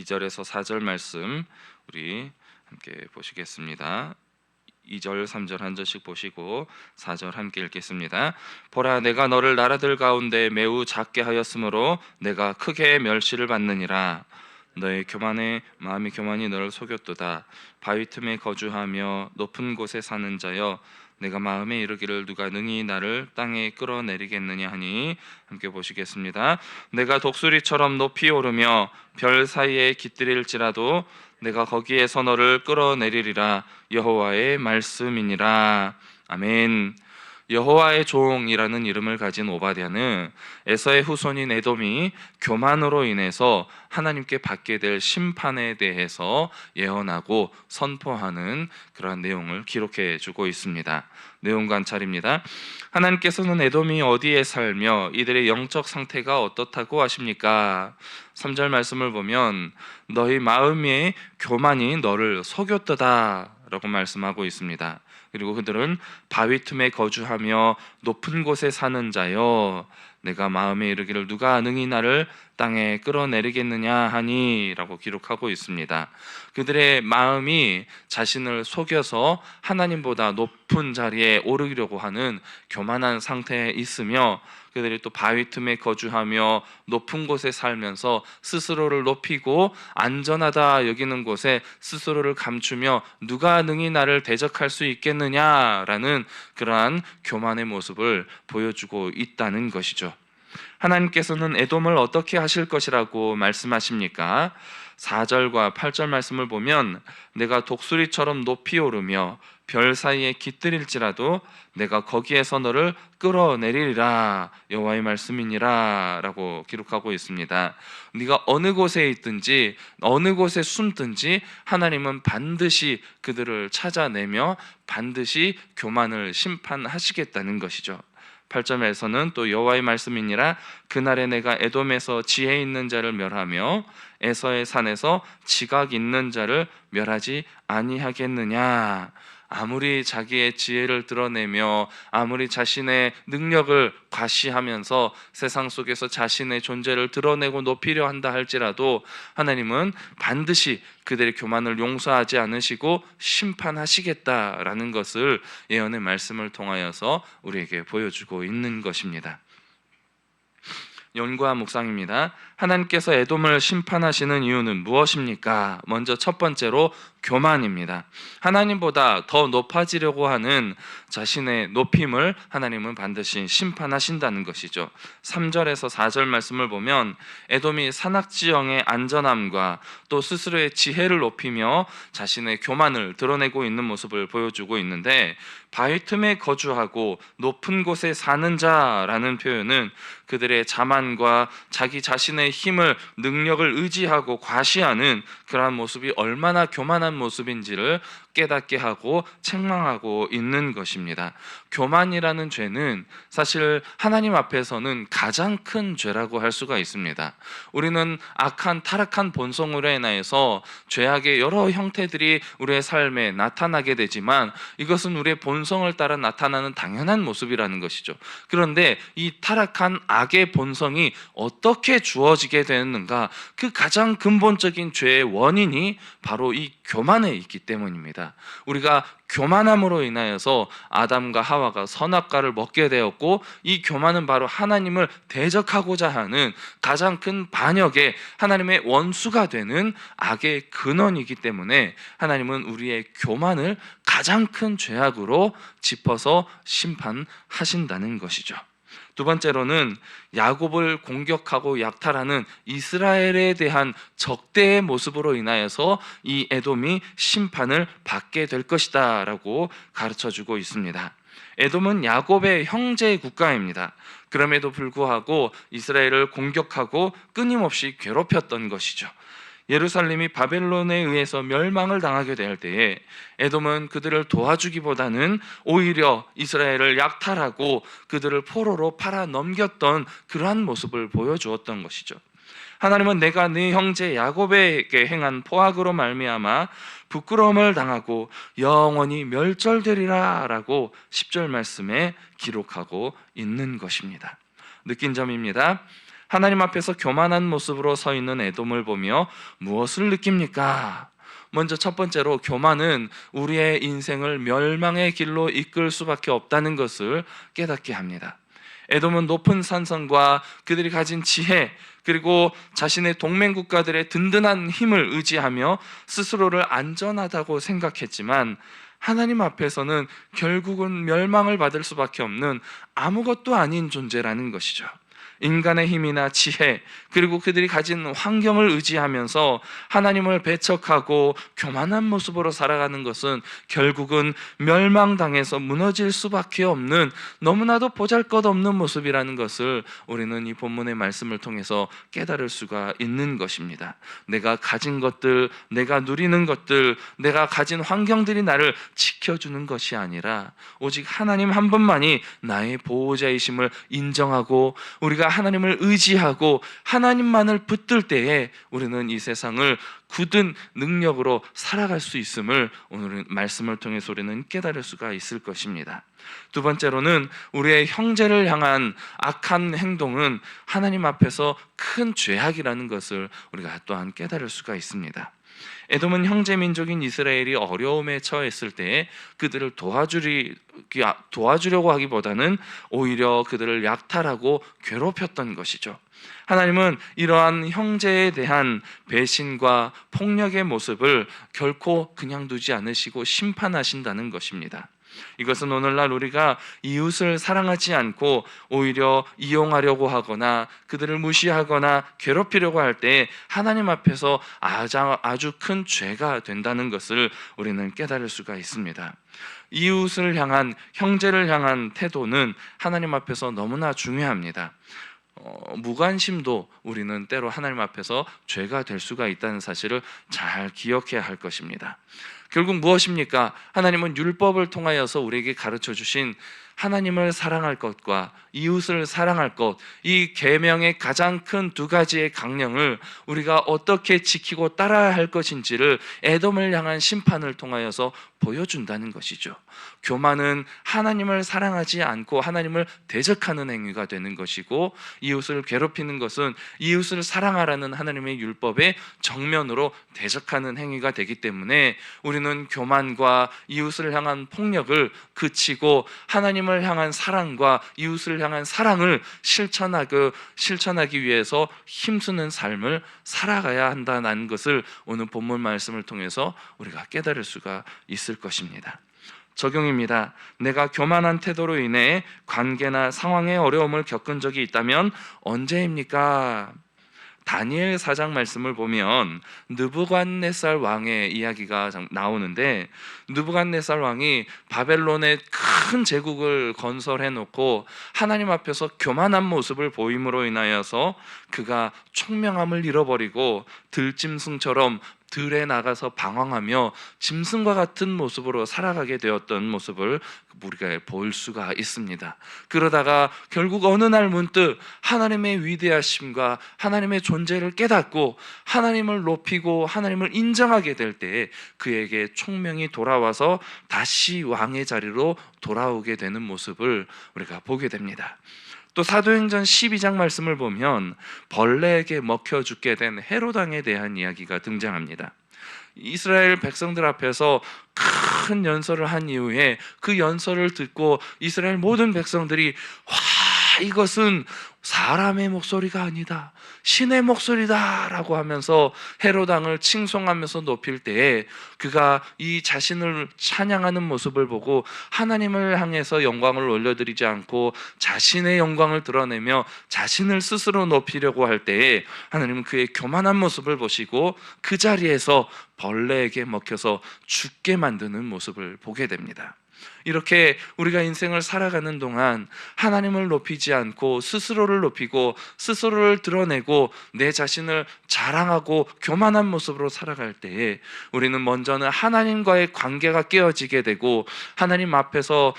2절에서 4절 말씀 우리 함께 보시겠습니다. 2절, 3절 한 절씩 보시고 4절 함께 읽겠습니다. 보라, 내가 너를 나라들 가운데 매우 작게 하였으므로 내가 크게 멸시를 받느니라. 너의 마음이 교만이 너를 속였도다. 바위 틈에 거주하며 높은 곳에 사는 자여, 내가 마음에 이르기를 누가 능히 나를 땅에 끌어내리겠느냐 하니, 함께 보시겠습니다. 내가 독수리처럼 높이 오르며 별 사이에 깃들일지라도 내가 거기에서 너를 끌어내리리라. 여호와의 말씀이니라. 아멘. 여호와의 종이라는 이름을 가진 오바댜는 에서의 후손인 에돔이 교만으로 인해서 하나님께 받게 될 심판에 대해서 예언하고 선포하는 그러한 내용을 기록해 주고 있습니다. 내용 관찰입니다. 하나님께서는 에돔이 어디에 살며 이들의 영적 상태가 어떻다고 하십니까? 3절 말씀을 보면 너희 마음의 교만이 너를 속였도다 라고 말씀하고 있습니다. 그리고 그들은 바위 틈에 거주하며 높은 곳에 사는 자여, 내가 마음에 이르기를 누가 능히 나를 땅에 끌어내리겠느냐 하니 라고 기록하고 있습니다. 그들의 마음이 자신을 속여서 하나님보다 높은 자리에 오르려고 하는 교만한 상태에 있으며, 그들이 또 바위 틈에 거주하며 높은 곳에 살면서 스스로를 높이고 안전하다 여기는 곳에 스스로를 감추며 누가 능히 나를 대적할 수 있겠느냐라는 그러한 교만의 모습을 보여주고 있다는 것이죠. 하나님께서는 에돔을 어떻게 하실 것이라고 말씀하십니까? 4절과 8절 말씀을 보면 내가 독수리처럼 높이 오르며 별 사이에 깃들일지라도 내가 거기에서 너를 끌어내리리라. 여호와의 말씀이니라 라고 기록하고 있습니다. 네가 어느 곳에 있든지 어느 곳에 숨든지 하나님은 반드시 그들을 찾아내며 반드시 교만을 심판하시겠다는 것이죠. 8절에서는 또 여호와의 말씀이니라. 그날에 내가 에돔에서 지혜 있는 자를 멸하며 에서의 산에서 지각 있는 자를 멸하지 아니하겠느냐. 아무리 자기의 지혜를 드러내며 아무리 자신의 능력을 과시하면서 세상 속에서 자신의 존재를 드러내고 높이려 한다 할지라도 하나님은 반드시 그들의 교만을 용서하지 않으시고 심판하시겠다라는 것을 예언의 말씀을 통하여서 우리에게 보여주고 있는 것입니다. 연구와 묵상입니다. 하나님께서 에돔을 심판하시는 이유는 무엇입니까? 먼저 첫 번째로 교만입니다. 하나님보다 더 높아지려고 하는 자신의 높임을 하나님은 반드시 심판하신다는 것이죠. 3절에서 4절 말씀을 보면 에돔이 산악지형의 안전함과 또 스스로의 지혜를 높이며 자신의 교만을 드러내고 있는 모습을 보여주고 있는데, 바위 틈에 거주하고 높은 곳에 사는 자라는 표현은 그들의 자만과 자기 자신의 힘을, 능력을 의지하고 과시하는 그러한 모습이 얼마나 교만한 모습인지를 깨닫게 하고 책망하고 있는 것입니다. 교만이라는 죄는 사실 하나님 앞에서는 가장 큰 죄라고 할 수가 있습니다. 우리는 악한 타락한 본성으로 인하여서 죄악의 여러 형태들이 우리의 삶에 나타나게 되지만 이것은 우리의 본성을 따라 나타나는 당연한 모습이라는 것이죠. 그런데 이 타락한 악의 본성이 어떻게 주어지게 되는가? 그 가장 근본적인 죄의 원인이 바로 이 교만에 있기 때문입니다. 우리가 교만함으로 인하여서 아담과 하와가 선악과를 먹게 되었고, 이 교만은 바로 하나님을 대적하고자 하는 가장 큰 반역의 하나님의 원수가 되는 악의 근원이기 때문에 하나님은 우리의 교만을 가장 큰 죄악으로 짚어서 심판하신다는 것이죠. 두 번째로는 야곱을 공격하고 약탈하는 이스라엘에 대한 적대의 모습으로 인하여서 이 에돔이 심판을 받게 될 것이다 라고 가르쳐주고 있습니다. 에돔은 야곱의 형제 국가입니다. 그럼에도 불구하고 이스라엘을 공격하고 끊임없이 괴롭혔던 것이죠. 예루살렘이 바벨론에 의해서 멸망을 당하게 될 때에 에돔은 그들을 도와주기보다는 오히려 이스라엘을 약탈하고 그들을 포로로 팔아 넘겼던 그러한 모습을 보여주었던 것이죠. 하나님은 내가 네 형제 야곱에게 행한 포악으로 말미암아 부끄러움을 당하고 영원히 멸절되리라 라고 10절 말씀에 기록하고 있는 것입니다. 느낀 점입니다. 하나님 앞에서 교만한 모습으로 서 있는 에돔을 보며 무엇을 느낍니까? 먼저 첫 번째로 교만은 우리의 인생을 멸망의 길로 이끌 수밖에 없다는 것을 깨닫게 합니다. 에돔은 높은 산성과 그들이 가진 지혜, 그리고 자신의 동맹 국가들의 든든한 힘을 의지하며 스스로를 안전하다고 생각했지만 하나님 앞에서는 결국은 멸망을 받을 수밖에 없는 아무것도 아닌 존재라는 것이죠. 인간의 힘이나 지혜, 그리고 그들이 가진 환경을 의지하면서 하나님을 배척하고 교만한 모습으로 살아가는 것은 결국은 멸망당해서 무너질 수밖에 없는 너무나도 보잘것없는 모습이라는 것을 우리는 이 본문의 말씀을 통해서 깨달을 수가 있는 것입니다. 내가 가진 것들, 내가 누리는 것들, 내가 가진 환경들이 나를 지켜주는 것이 아니라 오직 하나님 한 분만이 나의 보호자이심을 인정하고 우리가 하나님을 의지하고 하나님만을 붙들 때에 우리는 이 세상을 굳은 능력으로 살아갈 수 있음을 오늘 말씀을 통해서 우리는 깨달을 수가 있을 것입니다. 두 번째로는 우리의 형제를 향한 악한 행동은 하나님 앞에서 큰 죄악이라는 것을 우리가 또한 깨달을 수가 있습니다. 에돔은 형제 민족인 이스라엘이 어려움에 처했을 때 그들을 도와주려고 하기보다는 오히려 그들을 약탈하고 괴롭혔던 것이죠. 하나님은 이러한 형제에 대한 배신과 폭력의 모습을 결코 그냥 두지 않으시고 심판하신다는 것입니다. 이것은 오늘날 우리가 이웃을 사랑하지 않고 오히려 이용하려고 하거나 그들을 무시하거나 괴롭히려고 할 때 하나님 앞에서 아주 큰 죄가 된다는 것을 우리는 깨달을 수가 있습니다. 이웃을 향한, 형제를 향한 태도는 하나님 앞에서 너무나 중요합니다. 무관심도 우리는 때로 하나님 앞에서 죄가 될 수가 있다는 사실을 잘 기억해야 할 것입니다. 결국 무엇입니까? 하나님은 율법을 통하여서 우리에게 가르쳐 주신 하나님을 사랑할 것과 이웃을 사랑할 것, 이 계명의 가장 큰 두 가지의 강령을 우리가 어떻게 지키고 따라야 할 것인지를 에돔을 향한 심판을 통하여서 보여준다는 것이죠. 교만은 하나님을 사랑하지 않고 하나님을 대적하는 행위가 되는 것이고, 이웃을 괴롭히는 것은 이웃을 사랑하라는 하나님의 율법에 정면으로 대적하는 행위가 되기 때문에 우리는 교만과 이웃을 향한 폭력을 그치고 하나님을 향한 사랑과 이웃을 향한 사랑을 실천하기 위해서 힘쓰는 삶을 살아가야 한다는 것을 오늘 본문 말씀을 통해서 우리가 깨달을 수가 있을 것입니다. 적용입니다. 내가 교만한 태도로 인해 관계나 상황의 어려움을 겪은 적이 있다면 언제입니까? 다니엘 4장 말씀을 보면 느부갓네살 왕의 이야기가 나오는데, 느부갓네살 왕이 바벨론의 큰 제국을 건설해 놓고 하나님 앞에서 교만한 모습을 보임으로 인하여서 그가 총명함을 잃어버리고 들짐승처럼 들에 나가서 방황하며 짐승과 같은 모습으로 살아가게 되었던 모습을 우리가 볼 수가 있습니다. 그러다가 결국 어느 날 문득 하나님의 위대하심과 하나님의 존재를 깨닫고 하나님을 높이고 하나님을 인정하게 될 때에 그에게 총명이 돌아와서 다시 왕의 자리로 돌아오게 되는 모습을 우리가 보게 됩니다. 또 사도행전 12장 말씀을 보면 벌레에게 먹혀 죽게 된 헤롯 왕에 대한 이야기가 등장합니다. 이스라엘 백성들 앞에서 큰 연설을 한 이후에 그 연설을 듣고 이스라엘 모든 백성들이 와, 이것은 사람의 목소리가 아니다, 신의 목소리다 라고 하면서 헤롯 왕을 칭송하면서 높일 때에 그가 이 자신을 찬양하는 모습을 보고 하나님을 향해서 영광을 올려드리지 않고 자신의 영광을 드러내며 자신을 스스로 높이려고 할 때에 하나님은 그의 교만한 모습을 보시고 그 자리에서 벌레에게 먹혀서 죽게 만드는 모습을 보게 됩니다. 이렇게 우리가 인생을 살아가는 동안 하나님을 높이지 않고 스스로를 높이고 스스로를 드러내고 내 자신을 자랑하고 교만한 모습으로 살아갈 때에 우리는 먼저는 하나님과의 관계가 깨어지게 되고 하나님 앞에서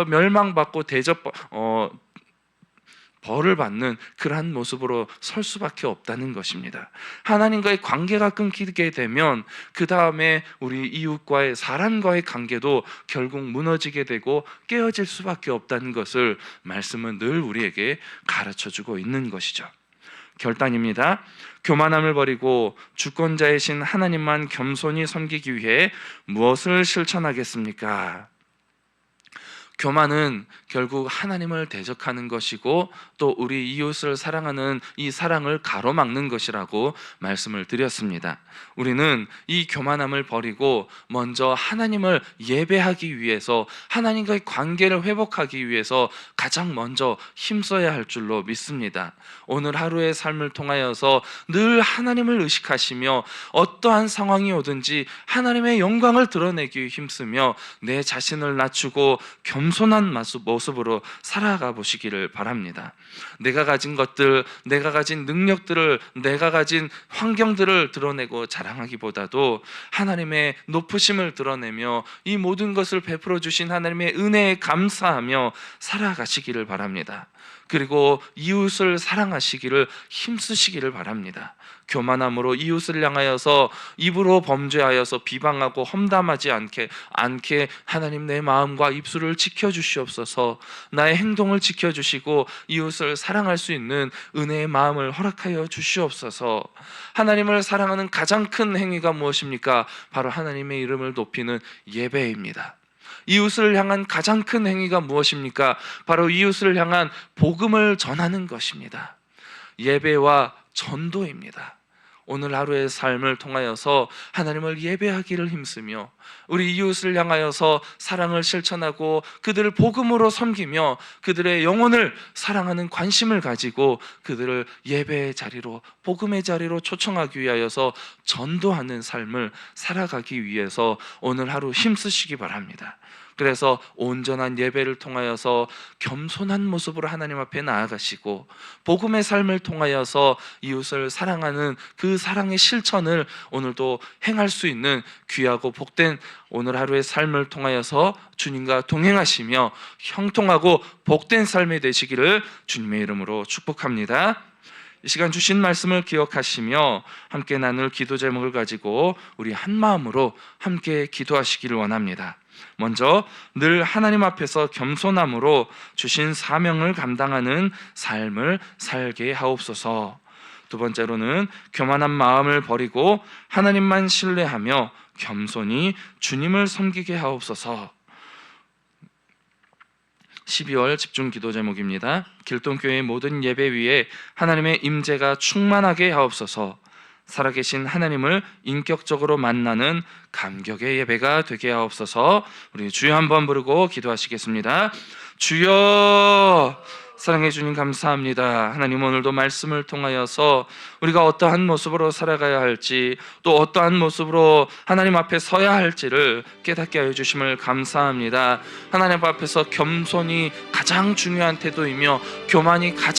멸망받고 벌을 받는 그러한 모습으로 설 수밖에 없다는 것입니다. 하나님과의 관계가 끊기게 되면 그 다음에 우리 이웃과의 사람과의 관계도 결국 무너지게 되고 깨어질 수밖에 없다는 것을 말씀은 늘 우리에게 가르쳐주고 있는 것이죠. 결단입니다. 교만함을 버리고 주권자이신 하나님만 겸손히 섬기기 위해 무엇을 실천하겠습니까? 교만은 결국 하나님을 대적하는 것이고 또 우리 이웃을 사랑하는 이 사랑을 가로막는 것이라고 말씀을 드렸습니다. 우리는 이 교만함을 버리고 먼저 하나님을 예배하기 위해서, 하나님과의 관계를 회복하기 위해서 가장 먼저 힘써야 할 줄로 믿습니다. 오늘 하루의 삶을 통하여서 늘 하나님을 의식하시며 어떠한 상황이 오든지 하나님의 영광을 드러내기 힘쓰며 내 자신을 낮추고 겸손한 모습으로 살아가 보시기를 바랍니다. 내가 가진 것들, 내가 가진 능력들을, 내가 가진 환경들을 드러내고 자랑하기보다도 하나님의 높으심을 드러내며 이 모든 것을 베풀어 주신 하나님의 은혜에 감사하며 살아가시기를 바랍니다. 그리고 이웃을 사랑하시기를 힘쓰시기를 바랍니다. 교만함으로 이웃을 향하여서 입으로 범죄하여서 비방하고 험담하지 않게 하나님 내 마음과 입술을 지켜주시옵소서. 나의 행동을 지켜주시고 이웃을 사랑할 수 있는 은혜의 마음을 허락하여 주시옵소서. 하나님을 사랑하는 가장 큰 행위가 무엇입니까? 바로 하나님의 이름을 높이는 예배입니다. 이웃을 향한 가장 큰 행위가 무엇입니까? 바로 이웃을 향한 복음을 전하는 것입니다. 예배와 전도입니다. 오늘 하루의 삶을 통하여서 하나님을 예배하기를 힘쓰며 우리 이웃을 향하여서 사랑을 실천하고 그들을 복음으로 섬기며 그들의 영혼을 사랑하는 관심을 가지고 그들을 예배의 자리로, 복음의 자리로 초청하기 위하여서 전도하는 삶을 살아가기 위해서 오늘 하루 힘쓰시기 바랍니다. 그래서 온전한 예배를 통하여서 겸손한 모습으로 하나님 앞에 나아가시고 복음의 삶을 통하여서 이웃을 사랑하는 그 사랑의 실천을 오늘도 행할 수 있는 귀하고 복된 오늘 하루의 삶을 통하여서 주님과 동행하시며 형통하고 복된 삶이 되시기를 주님의 이름으로 축복합니다. 이 시간 주신 말씀을 기억하시며 함께 나눌 기도 제목을 가지고 우리 한 마음으로 함께 기도하시기를 원합니다. 먼저 늘 하나님 앞에서 겸손함으로 주신 사명을 감당하는 삶을 살게 하옵소서. 두 번째로는 교만한 마음을 버리고 하나님만 신뢰하며 겸손히 주님을 섬기게 하옵소서. 12월 집중 기도 제목입니다. 길동교회의 모든 예배 위에 하나님의 임재가 충만하게 하옵소서. 살아계신 하나님을 인격적으로 만나는 감격의 예배가 되게 하옵소서. 우리 주여 한번 부르고 기도하시겠습니다. 주여, 사랑해 주님 감사합니다. 하나님, 오늘도 말씀을 통하여서 우리가 어떠한 모습으로 살아가야 할지, 또 어떠한 모습으로 하나님 앞에 서야 할지를 깨닫게 하여 주심을 감사합니다. 하나님 앞에서 겸손이 가장 중요한 태도이며 교만이 가장